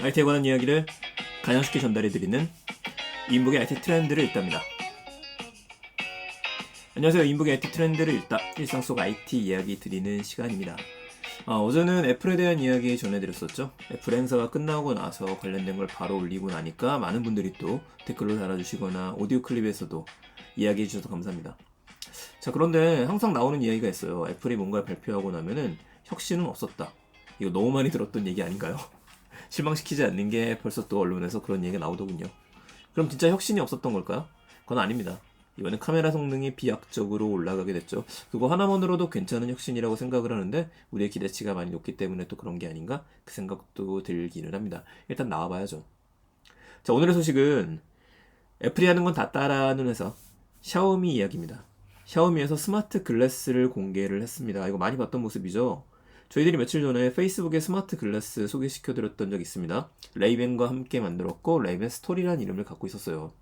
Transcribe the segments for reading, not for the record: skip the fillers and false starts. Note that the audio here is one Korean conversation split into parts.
IT에 관한 이야기를 가장 쉽게 전달해드리는 이인북의 IT 트렌드를 읽답니다. 안녕하세요. 이인북의 IT 트렌드를 읽다. 일상 속 IT 이야기 드리는 시간입니다. 어제는 애플에 대한 이야기 전해드렸었죠. 애플 행사가 끝나고 나서 관련된 걸 바로 올리고 나니까 많은 분들이 또 댓글로 달아주시거나 오디오 클립에서도 이야기해 주셔서 감사합니다. 자, 그런데 항상 나오는 이야기가 있어요. 애플이 뭔가를 발표하고 나면은 혁신은 없었다. 이거 너무 많이 들었던 얘기 아닌가요? 실망시키지 않는 게 벌써 또 언론에서 그런 얘기가 나오더군요. 그럼 진짜 혁신이 없었던 걸까요? 그건 아닙니다. 이번엔 카메라 성능이 비약적으로 올라가게 됐죠. 그거 하나만으로도 괜찮은 혁신이라고 생각을 하는데 우리의 기대치가 많이 높기 때문에 또 그런 게 아닌가? 그 생각도 들기는 합니다. 일단 나와봐야죠. 자, 오늘의 소식은 애플이 하는 건 다 따라하는 회사 샤오미 이야기입니다. 샤오미에서 스마트 글래스를 공개를 했습니다. 이거 많이 봤던 모습이죠. 저희들이 며칠 전에 페이스북에 스마트 글래스 소개시켜드렸던 적 있습니다. 레이벤과 함께 만들었고 레이벤 스토리라는 이름을 갖고 있었어요.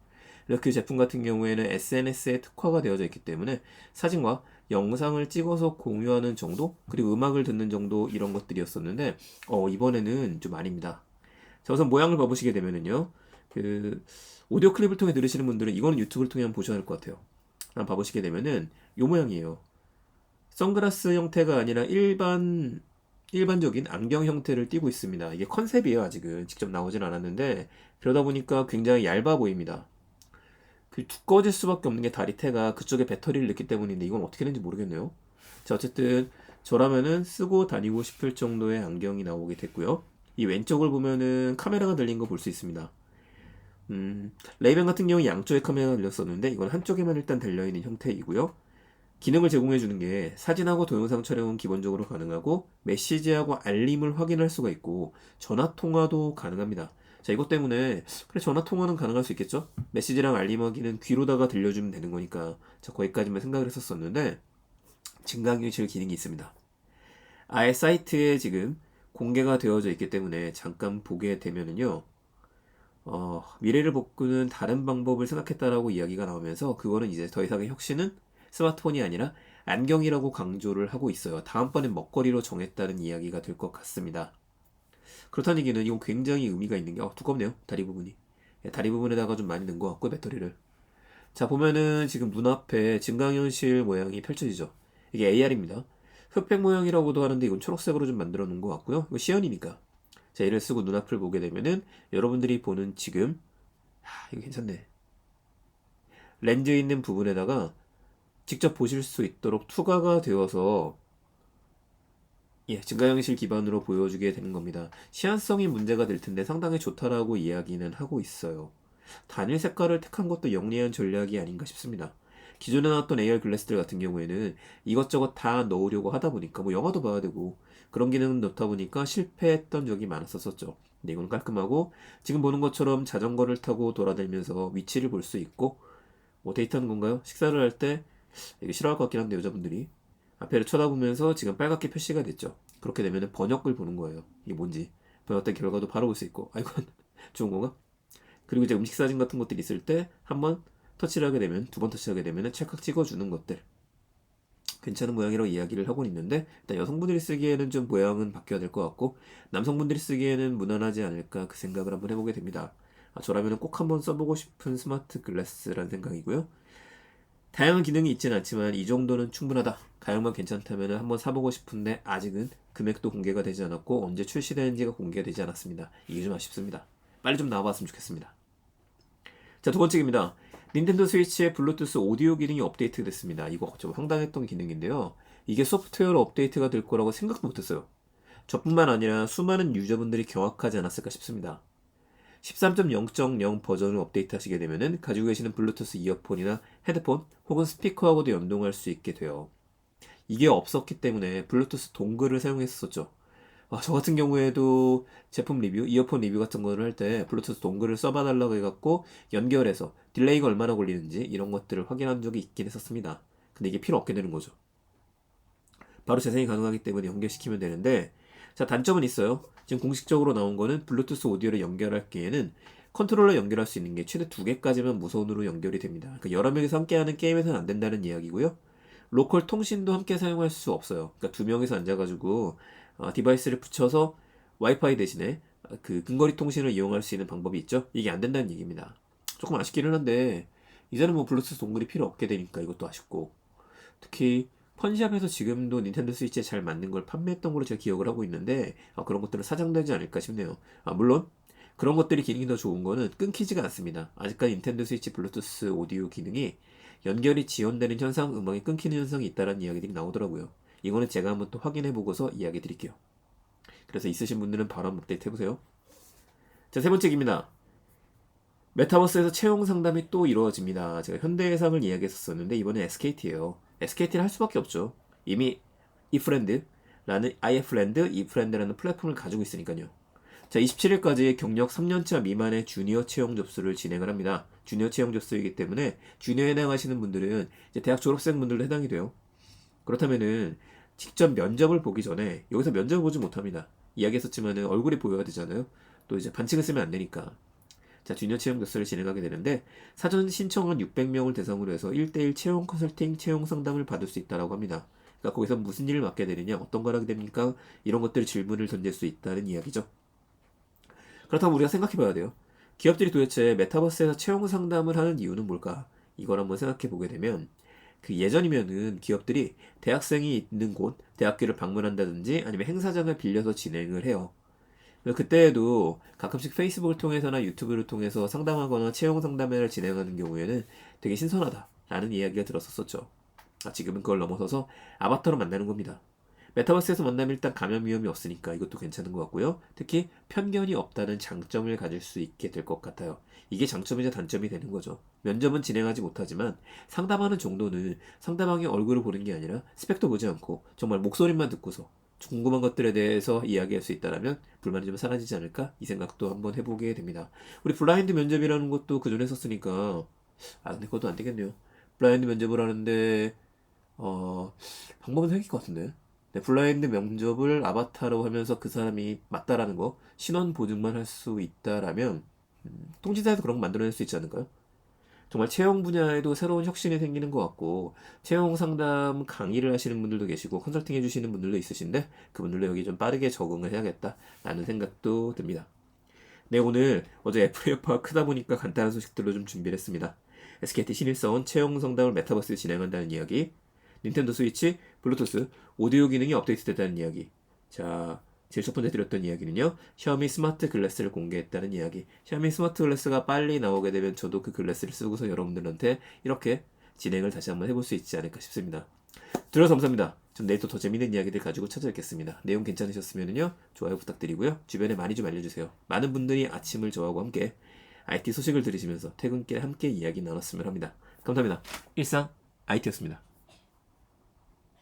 그 제품 같은 경우에는 SNS에 특화가 되어져 있기 때문에 사진과 영상을 찍어서 공유하는 정도, 그리고 음악을 듣는 정도, 이런 것들이었었는데 이번에는 좀 아닙니다. 자, 우선 모양을 봐보시게 되면은요, 오디오 클립을 통해 들으시는 분들은 이거는 유튜브를 통해 한번 보셔야 할 것 같아요. 한번 봐보시게 되면은 이 모양이에요. 선글라스 형태가 아니라 일반적인 안경 형태를 띠고 있습니다. 이게 컨셉이에요. 아직은 직접 나오진 않았는데, 그러다 보니까 굉장히 얇아 보입니다. 그 두꺼워질 수밖에 없는 게 다리테가 그쪽에 배터리를 넣기 때문인데 이건 어떻게 되는지 모르겠네요. 자, 어쨌든 저라면은 쓰고 다니고 싶을 정도의 안경이 나오게 됐고요. 이 왼쪽을 보면은 카메라가 들린 거 볼 수 있습니다. 레이벤 같은 경우 양쪽에 카메라가 들렸었는데 이건 한쪽에만 일단 달려있는 형태이고요. 기능을 제공해주는 게 사진하고 동영상 촬영은 기본적으로 가능하고 메시지하고 알림을 확인할 수가 있고 전화 통화도 가능합니다. 자, 이것 때문에 그래, 전화 통화는 가능할 수 있겠죠? 메시지랑 알림 확인은 귀로다가 들려주면 되는 거니까. 자, 거기까지만 생각을 했었었는데 증강현실 기능이 있습니다. 아예 사이트에 지금 공개가 되어져 있기 때문에 잠깐 보게 되면은요, 미래를 복구는 다른 방법을 생각했다라고 이야기가 나오면서 그거는 이제 더 이상의 혁신은 스마트폰이 아니라 안경이라고 강조를 하고 있어요. 다음번엔 먹거리로 정했다는 이야기가 될 것 같습니다. 그렇다는 얘기는 이건 굉장히 의미가 있는 게 두껍네요. 다리 부분이. 다리 부분에다가 좀 많이 넣은 것 같고 배터리를. 자, 보면은 지금 눈앞에 증강현실 모양이 펼쳐지죠. 이게 AR입니다. 흑백 모양이라고도 하는데 이건 초록색으로 좀 만들어 놓은 것 같고요. 이거 시연이니까. 자, 얘를 쓰고 눈앞을 보게 되면은 여러분들이 보는 지금 이거 괜찮네. 렌즈 있는 부분에다가 직접 보실 수 있도록 투과가 되어서 증가형식 기반으로 보여주게 되는 겁니다. 시안성이 문제가 될 텐데 상당히 좋다라고 이야기는 하고 있어요. 단일 색깔을 택한 것도 영리한 전략이 아닌가 싶습니다. 기존에 나왔던 AR 글래스들 같은 경우에는 이것저것 다 넣으려고 하다 보니까 뭐 영화도 봐야 되고 그런 기능을 넣다 보니까 실패했던 적이 많았었죠. 근데 이건 깔끔하고 지금 보는 것처럼 자전거를 타고 돌아다니면서 위치를 볼 수 있고 뭐 데이트하는 건가요? 식사를 할 때 이거 싫어할 것 같긴 한데 여자분들이 앞에를 쳐다보면서 지금 빨갛게 표시가 됐죠. 그렇게 되면 번역을 보는 거예요. 이게 뭔지 번역된 결과도 바로 볼 수 있고 아 이건 좋은 건가? 그리고 이제 음식 사진 같은 것들이 있을 때 한 번 터치를 하게 되면 두 번 터치하게 되면 찰칵 찍어주는 것들 괜찮은 모양이라고 이야기를 하고 있는데 일단 여성분들이 쓰기에는 좀 모양은 바뀌어야 될 것 같고 남성분들이 쓰기에는 무난하지 않을까 그 생각을 한번 해보게 됩니다. 저라면 꼭 한번 써보고 싶은 스마트 글래스라는 생각이고요. 다양한 기능이 있지는 않지만 이 정도는 충분하다. 가격만 괜찮다면 한번 사보고 싶은데 아직은 금액도 공개가 되지 않았고 언제 출시되는지가 공개가 되지 않았습니다. 이게 좀 아쉽습니다. 빨리 좀 나와봤으면 좋겠습니다. 자, 두 번째입니다. 닌텐도 스위치의 블루투스 오디오 기능이 업데이트 됐습니다. 이거 좀 황당했던 기능인데요. 이게 소프트웨어로 업데이트가 될 거라고 생각도 못했어요. 저뿐만 아니라 수많은 유저분들이 경악하지 않았을까 싶습니다. 13.0.0 버전을 업데이트 하시게 되면은 가지고 계시는 블루투스 이어폰이나 헤드폰 혹은 스피커하고도 연동할 수 있게 돼요. 이게 없었기 때문에 블루투스 동글을 사용했었죠. 저 같은 경우에도 제품 리뷰, 이어폰 리뷰 같은 거를 할 때 블루투스 동글을 써봐달라고 해갖고 연결해서 딜레이가 얼마나 걸리는지 이런 것들을 확인한 적이 있긴 했었습니다. 근데 이게 필요 없게 되는 거죠. 바로 재생이 가능하기 때문에 연결시키면 되는데 자, 단점은 있어요. 지금 공식적으로 나온 거는 블루투스 오디오를 연결할 기에는 컨트롤러 연결할 수 있는 게 최대 2개까지만 무선으로 연결이 됩니다. 그러니까 여러 명이서 함께하는 게임에서는 안 된다는 이야기고요. 로컬 통신도 함께 사용할 수 없어요. 그러니까 두 명이서 앉아가지고 디바이스를 붙여서 와이파이 대신에 그 근거리 통신을 이용할 수 있는 방법이 있죠. 이게 안 된다는 얘기입니다. 조금 아쉽기는 한데 이제는 뭐 블루투스 동글이 필요 없게 되니까 이것도 아쉽고, 특히 펀샵에서 지금도 닌텐도 스위치에 잘 맞는 걸 판매했던 걸로 제가 기억을 하고 있는데 그런 것들은 사장되지 않을까 싶네요. 물론 그런 것들이 기능이 더 좋은 거는 끊기지가 않습니다. 아직까지 닌텐도 스위치 블루투스 오디오 기능이 연결이 지연되는 현상, 음악이 끊기는 현상이 있다는 이야기들이 나오더라고요. 이거는 제가 한번 또 확인해 보고서 이야기 드릴게요. 그래서 있으신 분들은 바로 한번 업데이트 해보세요. 자, 세 번째 기입니다. 메타버스에서 채용 상담이 또 이루어집니다. 제가 현대해상을 이야기했었는데 이번엔 SKT예요. SKT를 할 수밖에 없죠. 이미 이프렌드라는 IF랜드, 이프렌드라는 플랫폼을 가지고 있으니까요. 자, 27일까지 경력 3년차 미만의 주니어 채용 접수를 진행을 합니다. 주니어 채용 접수이기 때문에 주니어에 해당하시는 분들은 이제 대학 졸업생분들도 해당이 돼요. 그렇다면은 직접 면접을 보기 전에 여기서 면접을 보지 못합니다. 이야기했었지만은 얼굴이 보여야 되잖아요. 또 이제 반칙을 쓰면 안 되니까. 자, 주니어 채용 접수를 진행하게 되는데 사전 신청은 600명을 대상으로 해서 1대1 채용 컨설팅, 채용 상담을 받을 수 있다고 합니다. 그러니까 거기서 무슨 일을 맡게 되느냐, 어떤 걸 하게 됩니까? 이런 것들 질문을 던질 수 있다는 이야기죠. 그렇다면 우리가 생각해 봐야 돼요. 기업들이 도대체 메타버스에서 채용 상담을 하는 이유는 뭘까? 이걸 한번 생각해 보게 되면 그 예전이면은 기업들이 대학생이 있는 곳, 대학교를 방문한다든지 아니면 행사장을 빌려서 진행을 해요. 그때에도 가끔씩 페이스북을 통해서나 유튜브를 통해서 상담하거나 채용 상담회를 진행하는 경우에는 되게 신선하다라는 이야기가 들었었죠. 지금은 그걸 넘어서서 아바타로 만나는 겁니다. 메타버스에서 만나면 일단 감염 위험이 없으니까 이것도 괜찮은 것 같고요. 특히 편견이 없다는 장점을 가질 수 있게 될 것 같아요. 이게 장점이자 단점이 되는 거죠. 면접은 진행하지 못하지만 상담하는 정도는 상대방의 얼굴을 보는 게 아니라 스펙도 보지 않고 정말 목소리만 듣고서 궁금한 것들에 대해서 이야기할 수 있다면 불만이 좀 사라지지 않을까? 이 생각도 한번 해보게 됩니다. 우리 블라인드 면접이라는 것도 그전에 했었으니까 근데 그것도 안 되겠네요. 블라인드 면접을 하는데 방법은 생길 것 같은데. 네, 블라인드 면접을 아바타로 하면서 그 사람이 맞다라는 거 신원 보증만 할 수 있다라면 통지사에서 그런 거 만들어낼 수 있지 않을까요? 정말 채용 분야에도 새로운 혁신이 생기는 것 같고 채용 상담 강의를 하시는 분들도 계시고 컨설팅 해주시는 분들도 있으신데 그분들도 여기 좀 빠르게 적응을 해야겠다라는 생각도 듭니다. 네, 오늘 어제 애플 에어팟 크다 보니까 간단한 소식들로 좀 준비를 했습니다. SKT 신일성 채용 상담을 메타버스에 진행한다는 이야기, 닌텐도 스위치, 블루투스, 오디오 기능이 업데이트됐다는 이야기. 자, 제일 첫 번째 드렸던 이야기는요. 샤오미 스마트 글래스를 공개했다는 이야기. 샤오미 스마트 글래스가 빨리 나오게 되면 저도 그 글래스를 쓰고서 여러분들한테 이렇게 진행을 다시 한번 해볼 수 있지 않을까 싶습니다. 들어서 감사합니다. 좀 내일 또 더 재밌는 이야기들 가지고 찾아뵙겠습니다. 내용 괜찮으셨으면요. 좋아요 부탁드리고요. 주변에 많이 좀 알려주세요. 많은 분들이 아침을 저하고 함께 IT 소식을 들으시면서 퇴근길 함께 이야기 나눴으면 합니다. 감사합니다. 일상 IT였습니다.